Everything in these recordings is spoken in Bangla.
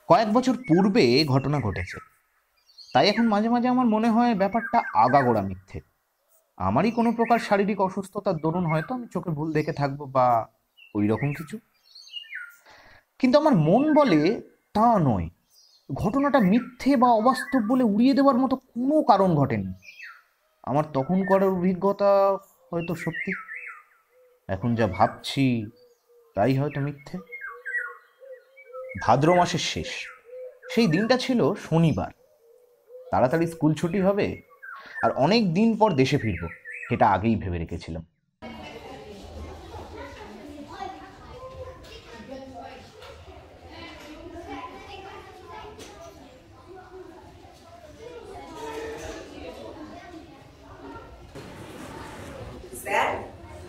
কয়েক বছর পূর্বে ঘটনা ঘটেছে, তাই এখন মাঝে মাঝে আমার মনে হয় ব্যাপারটা আগাগোড়া মিথ্যে। আমারই কোনো প্রকার শারীরিক অসুস্থতার দরুন হয়তো আমি চোখে ভুল দেখে থাকবো বা ওই রকম কিছু। কিন্তু আমার মন বলে তা নয়, ঘটনাটা মিথ্যে বা অবাস্তব বলে উড়িয়ে দেওয়ার মতো কোনো কারণ ঘটেনি। আমার তখন করার অভিজ্ঞতা হয়তো সত্যি, এখন যা ভাবছি তাই হয়তো মিথ্যে। ভাদ্র মাসের শেষ, সেই দিনটা ছিল শনিবার। তাড়াতাড়ি স্কুল ছুটি হবে আর অনেক দিন পর দেশে ফিরবো, সেটা আগেই ভেবে রেখেছিলাম। স্যার,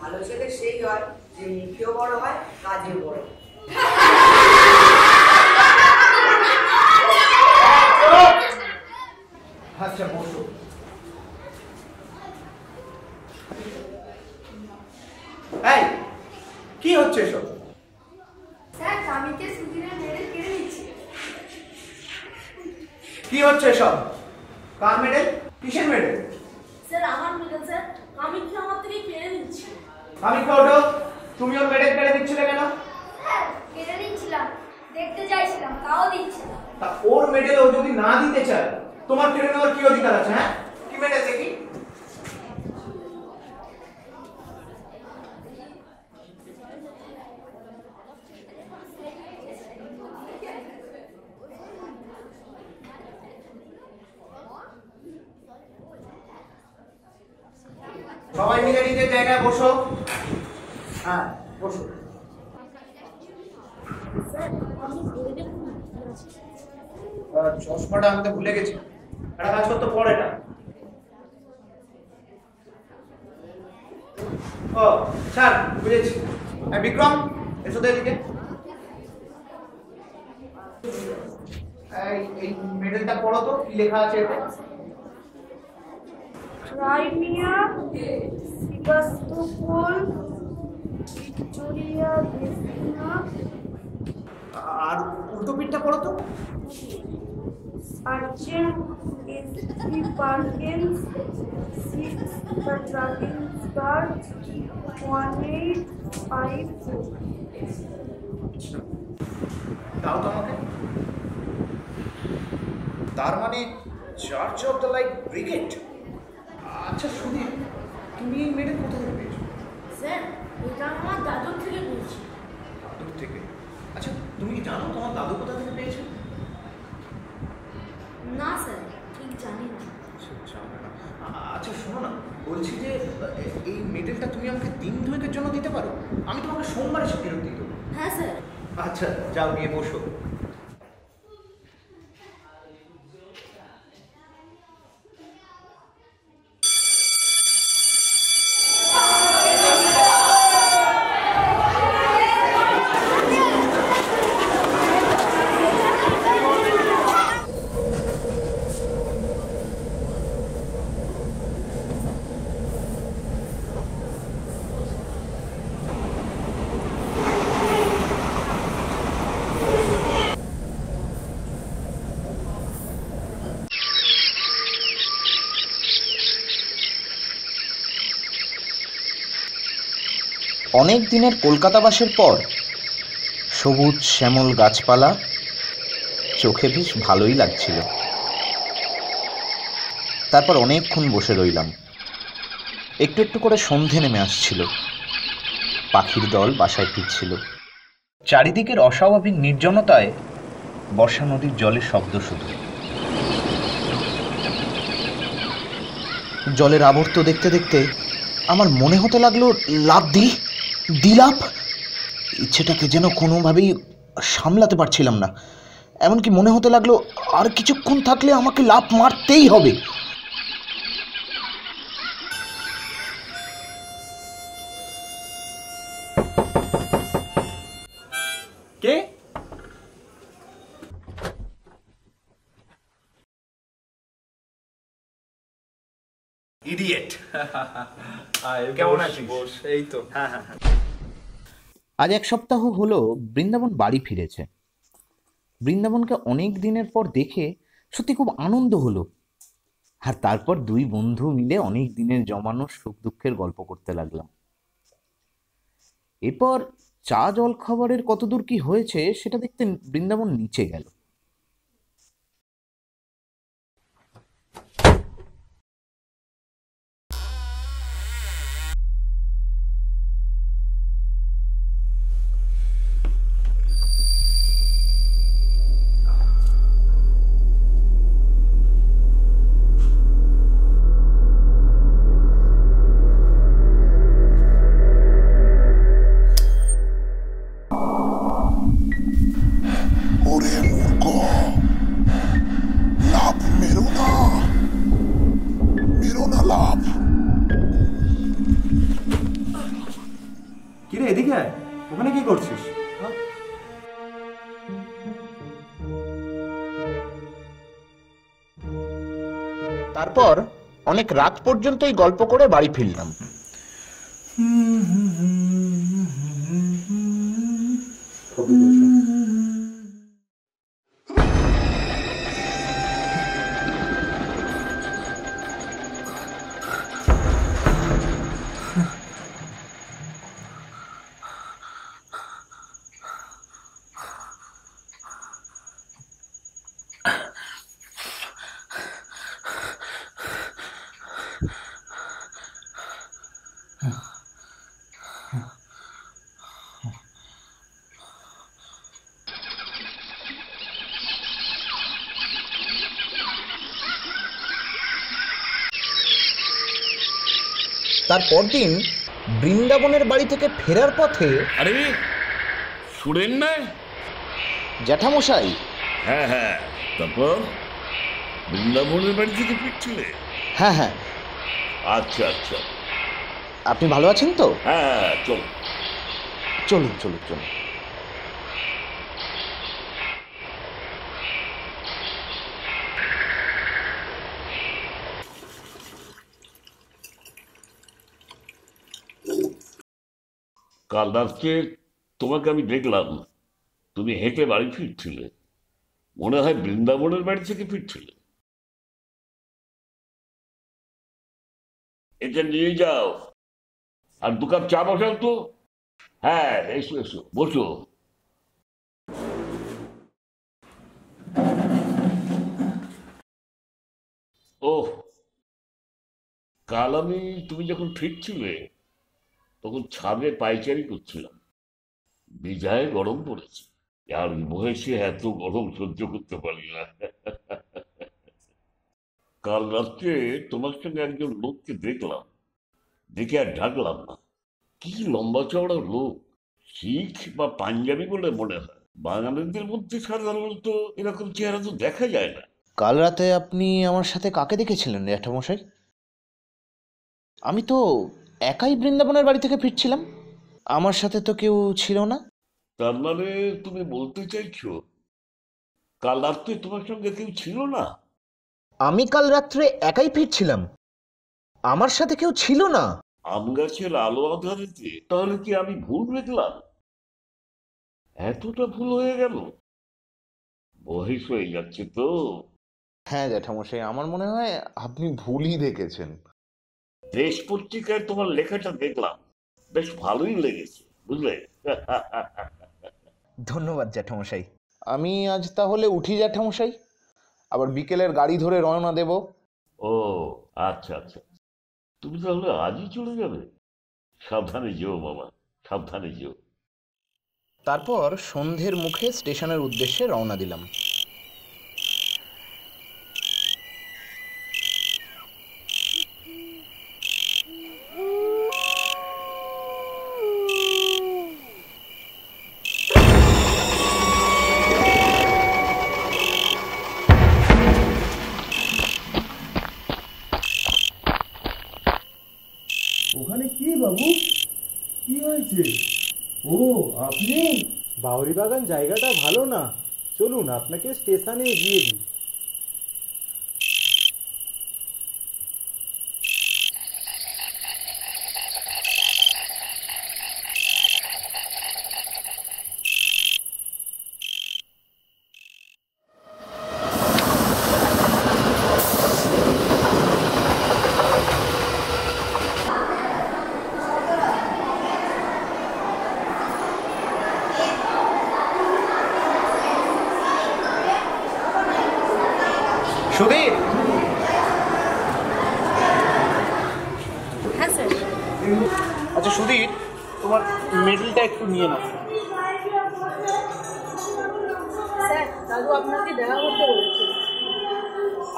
ভালো ছেলে সেই হয় যে মুখেও বড় হয়, কাজেও বড়। আচ্ছা বসো। এই কি হচ্ছে এসব? স্যার, কামিকে সুধীরের মেডেল কেড়ে নিচ্ছে। কি হচ্ছে এসব? কার মেডেল? কিসের মেডেল? স্যার, আমার মেডেল স্যার, কামিকে আমার থেকে কেড়ে নিচ্ছে। আমি ওঠো, তুমি ওর মেডেল কেড়ে দিচ্ছিলে কেন? স্যার, কেড়ে নিচ্ছিলাম, দেখতে চাইছিলাম, তাও দিচ্ছে না। তা ওর মেডেল ও যদি না দিতে চায়, তোমার কেড়ে নেওয়ার কি অধিকার আছে? হ্যাঁ, কি মেডেল দেখি? সবাই মিলে নিজের জায়গায় বসো। হ্যাঁ, বসো। স্যার, আমি মেডেল চশমাটা আনতে ভুলে গেছি। একটা কাজ করতে পড়ে এটা। ও স্যার, বুঝেছি। বিক্রম, এসো তো এদিকে। এই মেডেলটা পড়ো তো, কি লেখা আছে এতে? ক্রাইমিয়া, সিভাস্তোপোল, ভিক্টোরিয়া, ভেসিনা, আর উল্টো পিঠটা পড়ো তো। Sergeant SP Perkins, 6 the trucking start, 1854। দাও তো আমাকে। তার মানে church of the light brigade. আচ্ছা সুদীপ, তুমি এই মেডেল কোথা থেকে পেয়েছো? স্যার, এটা আমার দাদুর থেকে পেয়েছি। দাদুর থেকে? আচ্ছা, তুমি কি জানো তোমার দাদু কোথা থেকে পেয়েছে? না স্যার, ঠিক জানি না। আচ্ছা শোনো না, বলছি যে এই মেডেলটা তুমি আমাকে দিন দুয়েকের জন্য দিতে পারো? আমি তোমাকে সোমবার এসে ফেরত দিয়ে দেবো। হ্যাঁ স্যার। আচ্ছা যাও, গিয়ে বসো। অনেক দিনের কলকাতাবাসের পর সবুজ শ্যামল গাছপালা চোখে বেশ ভালোই লাগছিল। তারপর অনেকক্ষণ বসে রইলাম। একটু একটু করে সন্ধে নেমে আসছিল, পাখির দল বাসায় ফিরছিল। চারিদিকের অস্বাভাবিক নির্জনতায় বর্ষা নদীর জলের শব্দ শুধু। জলের আবর্ত দেখতে দেখতে আমার মনে হতে লাগলো লাফ দিলাপ। ইচ্ছেটাকে যেন কোনোভাবেই সামলাতে পারছিলাম না। এমনকি মনে হতে লাগলো আর কিছুক্ষণ থাকলে আমাকে লাফ মারতেই হবে। কে? ইডিয়েট। কেমন আছিস? এই তো। হ্যাঁ হ্যাঁ হ্যাঁ। আজ 1 সপ্তাহ হলো বৃন্দাবন বাড়ি ফিরেছে। বৃন্দাবনকে অনেক দিনের পর দেখে সত্যি খুব আনন্দ হলো। আর তারপর দুই বন্ধু মিলে অনেক দিনের জমানো সুখ দুঃখের গল্প করতে লাগলাম। এরপর চা জল খাবারের কতদূর কি হয়েছে সেটা দেখতে বৃন্দাবন নিচে গেল। ওরে মূর্খ, লাভ মেরো না, মেরো না লাভ। কিরে এদিকে আয়, ওখানে কি করছিস? হ্যাঁ? তারপর অনেক রাত পর্যন্ত এই গল্প করে বাড়ি ফিরলাম। তার পরদিন বৃন্দাবনের বাড়ি থেকে ফেরার পথে আরে সুরেন না? জ্যাঠামশাই। হ্যাঁ হ্যাঁ, তারপর বৃন্দাবনের বাড়ি থেকে ফিরছিলে? হ্যাঁ হ্যাঁ, আচ্ছা আচ্ছা, আপনি ভালো আছেন তো? হ্যাঁ হ্যাঁ, চল। চলুন চলুন চলুন। কাল রাত্রে তোমাকে আমি দেখলাম, তুমি হেঁটে বাড়ি ফিরছিলে, মনে হয় বৃন্দাবনের বাড়ি থেকে ফিরছিলে। এটা নিয়ে যাও, আর 2 কাপ চা বসাও তো। হ্যাঁ, এসো এসো, বসো। ওহ, কাল তুমি যখন ফিরছিলে তখন ছাদে পায়চারি করছিলাম, বেজায় গরম পড়েছে, আর বয়সে এত গরম সহ্য করতে পারি না। কাল রাত্রে তোমার সঙ্গে একজন লোককে দেখলাম, দেখে আর ঢাকলাম না। কি লম্বা চওড়া লোক, শিখ বা পাঞ্জাবি বলে মনে হয়। বাঙালিদের মধ্যে সাধারণত এরকম চেহারা তো দেখা যায় না। কাল রাতে আপনি আমার সাথে কাকে দেখেছিলেন জ্যাঠামশাই? আমি তো একাই বৃন্দাবনের বাড়ি থেকে ফিরছিলাম, আমার সাথে তো কেউ ছিল না। তার মানে তুমি বলতে চাইছো কাল রাত্রে তোমার সঙ্গে কেউ ছিল না? আমি কাল রাত্রে একাই ফিরছিলাম, আমার সাথে কেউ ছিল না। আম গাছের আলো আঁধারিতে তাহলে কি আমি ভুল দেখলাম? এতটা ভুল হয়ে গেল? বয়স হয়ে যাচ্ছে তো। হ্যাঁ জ্যাঠামশাই, আমার মনে হয় আপনি ভুলই দেখেছেন। দেশ পত্রিকায় তোমার লেখাটা দেখলাম, বেশ ভালোই লেগেছে, বুঝলে? ধন্যবাদ জ্যাঠামশাই। আমি আজ তাহলে উঠি জ্যাঠামশাই, আবার বিকেলের গাড়ি ধরে রওনা দেব। ও আচ্ছা আচ্ছা, তুমি তাহলে আজই চলে যাবে? সাবধানে যেও বাবা, সাবধানে যেও। তারপর সন্ধ্যের মুখে স্টেশনের উদ্দেশ্যে রওনা দিলাম। ওখানে কি বাবু, কি হয়েছে? ও আপনি? বাউরি বাগান জায়গাটা ভালো না, চলুন আপনাকে স্টেশনে গিয়ে দিই। আচ্ছা সুধীর, তোমার মেডেলটা একটু নিয়ে নাও। স্যার, দাদু আপনাকে দেখা করতে বলেছে।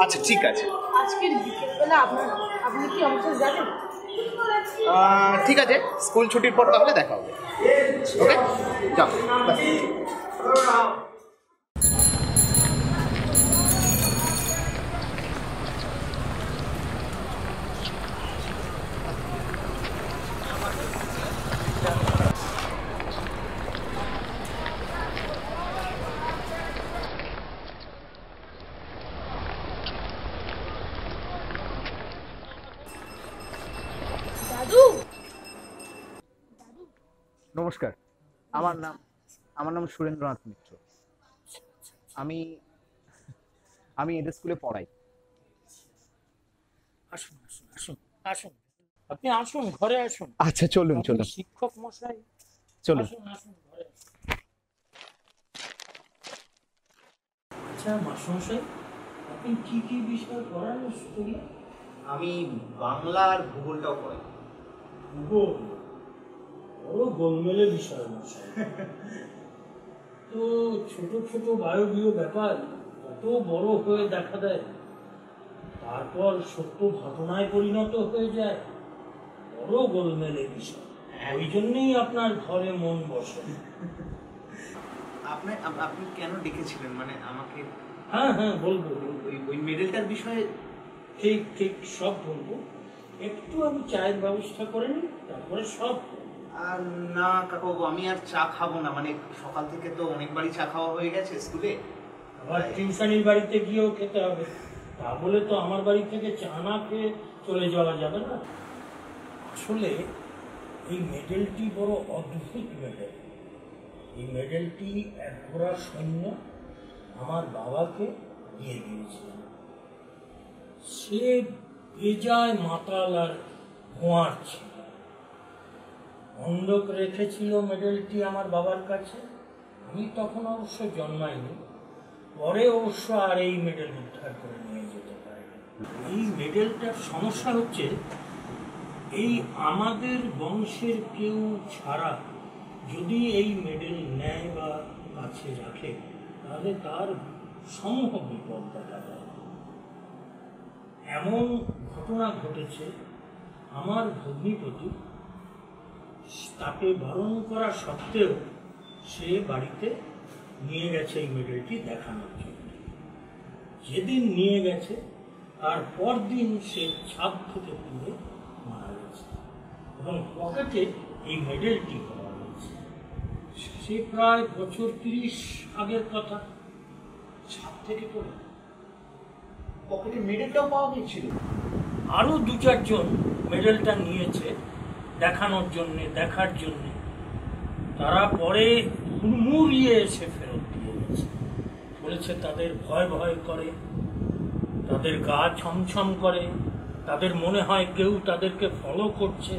আচ্ছা ঠিক আছে, আজকের বিকেলবেলা আপনি কি অবসর যাবেন? ঠিক আছে, স্কুল ছুটির পর তাহলে দেখা হবে। ওকে, যাও। দাদু, নমস্কার, আমার নাম সুরেন্দ্রনাথ মিত্র। আমি এদের স্কুলে পড়াই। আসুন আসুন আসুন আসুন, আপনি আসুন, ঘরে আসুন। আচ্ছা চলুন আপনি চলুন শিক্ষক মশাই, চলুন। আসুন আসুন, ঘরে আসুন। আচ্ছা মাস্টারমশাই, আপনি কি কি বিষয় পড়ান স্কুলে? আমি বাংলা আর ভূগোলটাও পড়াই। ভূগোল বড় গোলমেলে বিষয় মশাই। তো ছোট ছোট বায়বীয় ব্যাপার কত বড় হয়ে দেখা দেয়, তারপর সত্য ঘটনায় পরিণত হয়ে যায়। বড় গোলমেলে বিষয়, ওই জন্যই আপনার ঘরে মন বসে। আপনি কেন ডেকেছিলেন, মানে আমাকে? হ্যাঁ হ্যাঁ, বলবো। ওই মেডেলটার বিষয়ে? ঠিক ঠিক, সব বলবো। একটু আমি চায়ের ব্যবস্থা করে নিই, তারপরে সব। আর না কাকাবাবু, আমি আর চা খাবো না, মানে সকাল থেকে তো অনেকবারই চা খাওয়া হয়ে গেছে স্কুলে। আবার টিউশনির বাড়িতে গিয়েও খেতে হবে, তা বলে তো আমার বাড়ি থেকে চা না খেয়ে চলে যাওয়া যাবে না। আসলে এই মেডেলটি বড় অদ্ভুত মেডেল। এই মেডেলটি এক ঘোড়া সৈন্য আমার বাবাকে দিয়ে দিয়েছিলেন। সে বেজায় মাতাল আর খোঁয়ার ছিল। বন্ধক রেখেছিল মেডেলটি আমার বাবার কাছে। আমি তখন অবশ্য জন্মাইনি, পরে অবশ্য আর এই মেডেল উদ্ধার করে নিয়ে যেতে পারে। এই মেডেলটার সমস্যা হচ্ছে, এই আমাদের বংশের কেউ ছাড়া যদি এই মেডেল নেয় বা কাছে রাখে, তাহলে তার সমূহ বিপদ দেখা যায়। এমন ঘটনা ঘটেছে, আমার ভগ্নিপতি তাকে বারণ করা সত্ত্বেও সে বাড়িতে নিয়ে গেছে এই মেডেলটি দেখানোর জন্য। যেদিন নিয়ে গেছে তার পরদিন সে ছাদ থেকে পড়ে মারা গেছে এবং পকেটে এই মেডেলটি পাওয়া গেছে। সে প্রায় বছর 30 আগের কথা। ছাদ থেকে পড়ে পকেটে মেডেলটাও পাওয়া গিয়েছিল। আরও 2-4 জন মেডেলটা নিয়েছে দেখানোর জন্যে, দেখার জন্যে। তারা পরে হুড়মুড়িয়ে এসে ফেরত দিয়ে গেছে। বলেছে তাদের ভয় ভয় করে, তাদের গা ছমছম করে, তাদের মনে হয় কেউ তাদেরকে ফলো করছে।